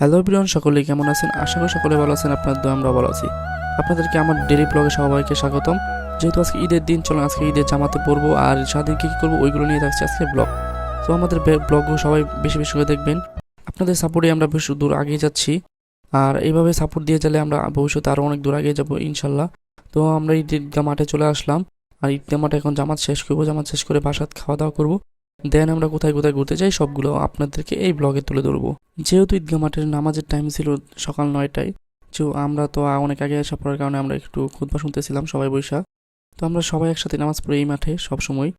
Hello everyone, সকলেই কেমন আছেন? আশা করি সকলে ভালো আছেন। আপনার দোয়া আমরাও ভালো আছি। আপনাদেরকে আমার ডেইলি ব্লগে সবাইকে স্বাগতম। যেহেতু আজকে ঈদের দিন, চলুন আজকে ঈদের জামাতে পরবো আর সারাদিন কী কী করবো ওইগুলো নিয়ে থাকছে আজকে ব্লগ। তো আমাদের ব্লগগুলো সবাই বেশি বেশি করে দেখবেন। আপনাদের সাপোর্টে আমরা বেশ দূর আগিয়ে যাচ্ছি, আর এইভাবে সাপোর্ট দিয়ে গেলে আমরা ভবিষ্যতে আরও অনেক দূর আগিয়ে যাবো ইনশাল্লাহ। তো আমরা ঈদগাহ মাঠে চলে আসলাম, আর ঈদগাহ মাঠে এখন জামাত শেষ করবো। জামাত শেষ করে বাসাত খাওয়া দাওয়া করবো, দেন আমরা কোথায় কোথায় ঘুরতে যাই সবগুলো আপনাদেরকে এই ব্লগে তুলে ধরবো। যেহেতু ঈদগাহ মাঠের নামাজের টাইম ছিল সকাল 9টায়, তো আমরা তো অনেক আগে আসা পড়ার কারণে আমরা একটু খুতবা শুনতেছিলাম সবাই বৈশা। তো আমরা সবাই একসাথে নামাজ পড়ি এই মাঠে সব সময়।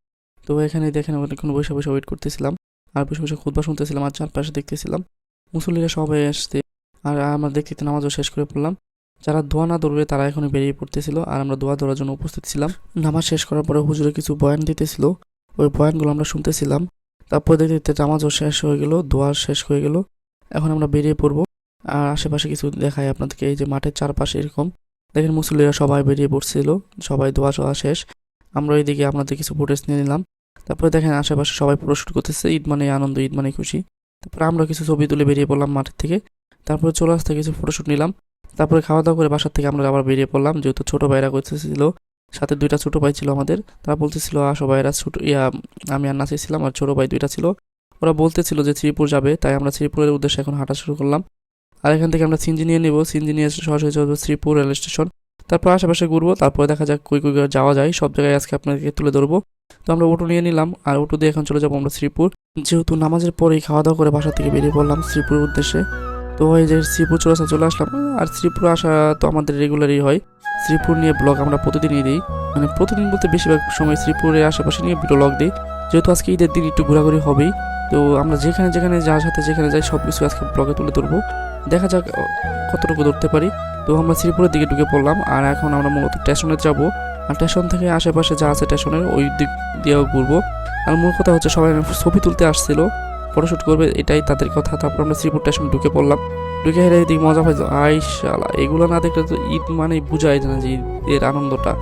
তো এখানে দেখেন অনেকক্ষণ বৈশা বৈশা ওয়েট করতেছিলাম, আর বসে বসে খুতবা শুনতেছিলাম, আর চারপাশে দেখতেছিলাম মুসল্লিরা সবাই আসছে। আর আমরা দেখতে নামাজও শেষ করে পড়লাম। যারা দোয়া না ধরবে তারা এখনই বেরিয়ে পড়তেছিল, আর আমরা দোয়া ধরার জন্য উপস্থিত ছিলাম। নামাজ শেষ করার পরে হুজুরে কিছু বয়ান দিতেছিল, ওই বয়ানগুলো আমরা শুনতেছিলাম। তারপর দেখতে দেখতে নামাজও শেষ হয়ে গেল, দোয়া শেষ হয়ে গেল। এখন আমরা বেরিয়ে পড়বো। আর আশেপাশে কিছু দেখাই আপনাদেরকে, এই যে মাঠের চারপাশে এরকম দেখেন মুসল্লিরা সবাই বেরিয়ে পড়ছিল, সবাই দোয়া ছোয়া শেষ। আমরা এইদিকে আপনাদের কিছু ফুটেজ নিয়ে নিলাম। তারপরে দেখেন আশেপাশে সবাই ফটোশুট করতেছে, ঈদ মানে আনন্দ, ঈদ মানে খুশি। তারপরে আমরা কিছু ছবি তুলে বেরিয়ে পড়লাম মাঠের থেকে। তারপরে চলে আসতে কিছু ফটোশুট নিলাম। তারপরে খাওয়া দাওয়া করে বাসার থেকে আমরা আবার বেরিয়ে পড়লাম, যেহেতু ছোটো ভাইরা করতেছিল, সাথে 2টা ছোটো ভাই ছিল আমাদের। তারা বলতেছিল আসো ভাইরা, আমি আর নাচিয়েছিলাম, আর ছোটো ভাই 2টা ছিল। ওরা বলতেছিল যে শ্রীপুর যাবে, তাই আমরা শ্রীপুরের উদ্দেশ্যে এখন হাঁটা শুরু করলাম। আর এখান থেকে আমরা সিনজি নিয়ে নেব, সিনজি নিয়ে সরাসরি চলবো শ্রীপুর রেল স্টেশন। তারপর আশেপাশে ঘুরবো, তারপরে দেখা যাক কই কই যাওয়া যায়, সব জায়গায় আজকে আপনাদেরকে তুলে ধরবো। তো আমরা অটো নিয়ে নিলাম, আর অটো দিয়ে এখন চলে যাবো আমরা শ্রীপুর। যেহেতু নামাজের পরেই খাওয়া দাওয়া করে বাসা থেকে বেরিয়ে পড়লাম শ্রীপুরের উদ্দেশ্যে। তো এই যে শ্রীপুর চলে আসলাম। আর শ্রীপুর আসা তো আমাদের রেগুলারই হয়। শ্রীপুর নিয়ে ব্লগ আমরা প্রতিদিনই দিই, মানে প্রতিদিন বলতে বেশিরভাগ সময় শ্রীপুরের আশেপাশে নিয়ে ব্লগ দিই। যেহেতু আজকে ঈদের দিন একটু ঘোরাঘুরি হবেই, তো আমরা যেখানে যেখানে যার সাথে যেখানে যাই সব কিছু আজকে ব্লগে তুলে ধরবো। দেখা যাক কতটুকু ধরতে পারি। তো আমরা শ্রীপুরের দিকে ঢুকে পড়লাম, আর এখন আমরা মূলত স্টেশনে যাব। আর স্টেশন থেকে আশেপাশে যা আছে স্টেশনের ওই দিক দিয়েও ঘুরবো। আর মূল কথা হচ্ছে সবাই ছবি তুলতে আসছিল, ফটোশ্যুট করবে, এটাই তাদের কথা। তারপর আমরা শ্রীপুর স্টেশনে ঢুকে পড়লাম। ঢুকে হেরে এদিকে মজা পাইতো, আইশালা এগুলো না দেখলে তো ঈদ মানে বুঝাই না যে ঈদের আনন্দটা।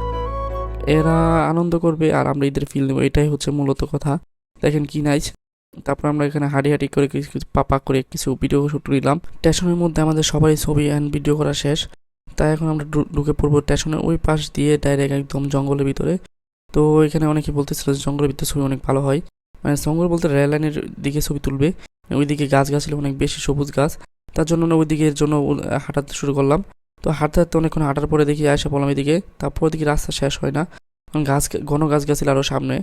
এরা আনন্দ করবে আর আমরা ঈদের ফিল নেবো, এটাই হচ্ছে মূলত কথা। দেখেন কি নাইস। তারপর আমরা এখানে হাঁটি করে কিছু কিছু পাপা করে কিছু ভিডিও শুট নিলাম। স্টেশনের মধ্যে আমাদের সবাই ছবি অ্যান্ড ভিডিও করা শেষ, তাই এখন আমরা ঢুকে পড়বো স্টেশনের ওই পাশ দিয়ে ডাইরেক্ট একদম জঙ্গলের ভিতরে। তো এখানে অনেকে বলতেছিল যে জঙ্গলের ভিতরে ছবি অনেক ভালো হয়, মানে জঙ্গল বলতে রেল লাইনের দিকে ছবি তুলবে। ওইদিকে গাছগাছালি অনেক বেশি সবুজ গাছ, তার জন্য ওই দিকের জন্য হাঁটাতে শুরু করলাম। তো হাঁটতে হাঁটতে অনেকক্ষণ হাঁটার পরে দেখি আসা পড়লাম এদিকে। তারপর ওদিকে রাস্তা শেষ হয় না, ঘন গাছগাছালি আরও সামনে,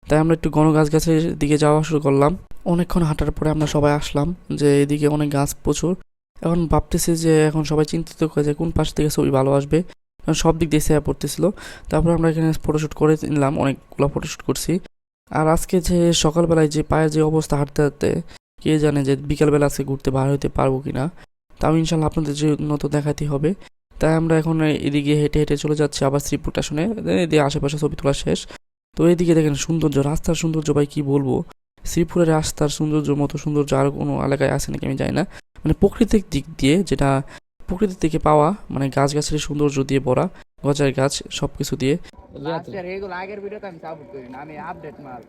তাই আমরা একটু ঘন গাছগাছের দিকে যাওয়া শুরু করলাম। অনেকক্ষণ হাঁটার পরে আমরা সবাই আসলাম যে এদিকে অনেক গাছ প্রচুর। এখন ভাবতেছি যে এখন সবাই চিন্তিত করে যে কোন পাশ থেকে ছবি ভালো আসবে, কারণ সব দিক দিয়ে সেয়া পড়তেছিল। তারপর আমরা এখানে ফটোশ্যুট করে নিলাম, অনেকগুলো ফটোশ্যুট করছি। আর আজকে যে সকালবেলায় যে পায়ের যে অবস্থা হাঁটতে হাঁটতে, কে জানে যে বিকালবেলা আজকে ঘুরতে বার হইতে পারবো কিনা। তাও ইনশাল্লাহ আপনাদের জন্য তো দেখাতেই হবে। তাই আমরা এখন এদিকে হেঁটে হেঁটে চলে যাচ্ছি আবার শ্রীপুর স্টেশনে। এদিকে আশেপাশে ছবি তোলা শেষ। তো এইদিকে দেখেন সৌন্দর্য, রাস্তার সৌন্দর্য ভাই কি বলবো। শ্রীপুরের রাস্তার সৌন্দর্য মতো সৌন্দর্য আর কোনো এলাকায় আছে নাকি আমি জানি না। মানে প্রকৃতিক দিক দিয়ে, যেটা প্রকৃতির থেকে পাওয়া, মানে গাছগাছালির সৌন্দর্য দিয়ে ভরা, গজার গাছ সব কিছু দিয়ে। আগের ভিডিওতে আমি সাপোর্ট করি না, আমি আপডেট মাল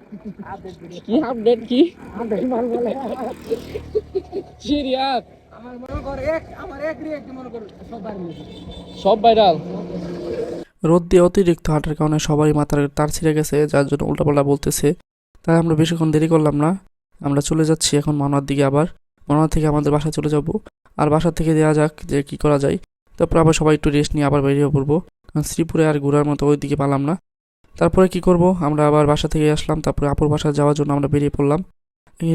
আপডেট মাল বলে সিরিয়াস আমার মনে কর আমার এক রিয়েক্ট মনে কর সব ভাইরাল। রোদ দিয়ে অতিরিক্ত হাঁটার কারণে সবারই মাথার তার ছিঁড়ে গেছে, যার জন্য উল্টাপাল্টা বলতেছে। তাই আমরা বেশিক্ষণ দেরি করলাম না, আমরা চলে যাচ্ছি এখন মাওনার দিকে। আবার মাওনা থেকে আমাদের বাসায় চলে যাব, আর বাসা থেকে দেওয়া যাক যে কি করা যায়। তারপর আবার সবাই একটু রেস্ট নিয়ে আবার বেরিয়ে পড়বো, কারণ শ্রীপুরে আর ঘোরার মতো ওই দিকে পালাম না। তারপরে কি করব, আমরা আবার বাসা থেকে আসলাম। তারপরে আপুর বাসা যাওয়ার জন্য আমরা বেরিয়ে পড়লাম,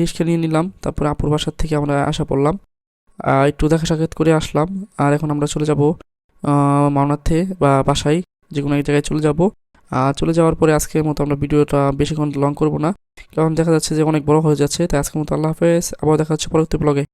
রিক্সা নিয়ে নিলাম। তারপরে আপুর বাসার থেকে আমরা আসা পড়লাম, একটু দেখা সাক্ষাৎ করে আসলাম। আর এখন আমরা চলে যাব মাওনাতে বা বাসায়, যে কোনো এক জায়গায় চলে যাব। চলে যাওয়ার পরে আজকের মতো আমরা ভিডিওটা বেশিক্ষণ লং করব না, কারণ দেখা যাচ্ছে যে অনেক বড় হয়ে যাচ্ছে। তাই আজকের মতো আল্লাহ হাফেজ, আবার দেখা যাচ্ছে পরবর্তী ব্লগে।